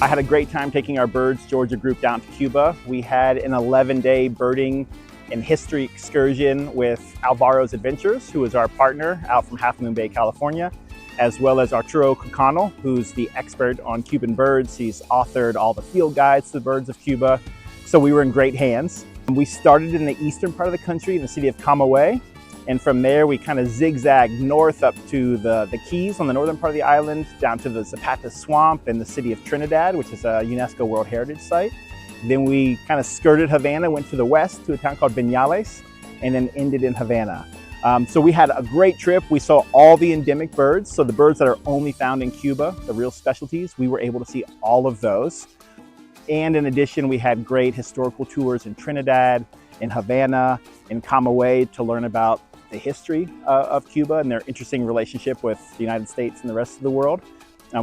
I had a great time taking our Birds Georgia group down to Cuba. We had an 11-day birding and history excursion with Alvaro's Adventures, who is our partner out from Half Moon Bay, California, as well as Arturo Cucano, who's the expert on Cuban birds. He's authored all the field guides to the birds of Cuba. So we were in great hands. We started in the eastern part of the country in the city of Camagüey. And from there, we kind of zigzagged north up to the Keys on the northern part of the island, down to the Zapata Swamp and the city of Trinidad, which is a UNESCO World Heritage Site. Then we kind of skirted Havana, went to the west to a town called Viñales, and then ended in Havana. So we had a great trip. We saw all the endemic birds, so the birds that are only found in Cuba, the real specialties, we were able to see all of those. And in addition, we had great historical tours in Trinidad, in Havana, in Camagüey to learn about the history of Cuba and their interesting relationship with the United States and the rest of the world.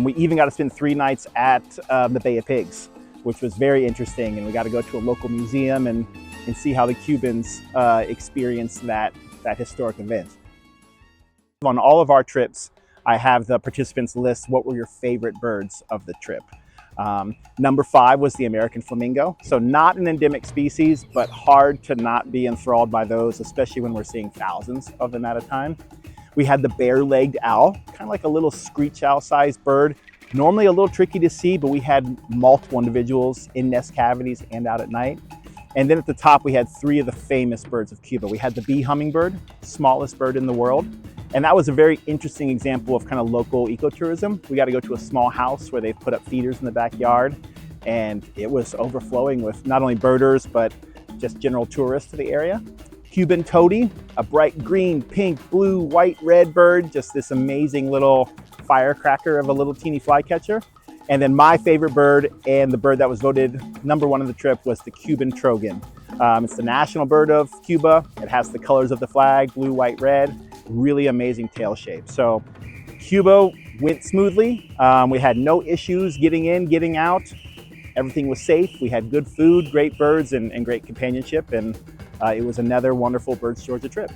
We even got to spend 3 nights at the Bay of Pigs, which was very interesting, and we got to go to a local museum and see how the Cubans experienced that historic event. On all of our trips, I have the participants list what were your favorite birds of the trip. Number 5 was the American flamingo. So not an endemic species, but hard to not be enthralled by those, especially when we're seeing thousands of them at a time. We had the bare-legged owl, kind of like a little screech owl sized bird. Normally a little tricky to see, but we had multiple individuals in nest cavities and out at night. And then at the top, we had 3 of the famous birds of Cuba. We had the bee hummingbird, smallest bird in the world. And that was a very interesting example of kind of local ecotourism. We got to go to a small house where they've put up feeders in the backyard, and it was overflowing with not only birders, but just general tourists to the area. Cuban toady, a bright green, pink, blue, white, red bird, just this amazing little firecracker of a little teeny flycatcher. And then my favorite bird, and the bird that was voted #1 of the trip, was the Cuban Trogon. It's the national bird of Cuba. It has the colors of the flag, blue, white, red. Really amazing tail shape. So Cuba went smoothly. We had no issues getting in, getting out. Everything was safe. We had good food, great birds, and great companionship. And it was another wonderful Birds Georgia trip.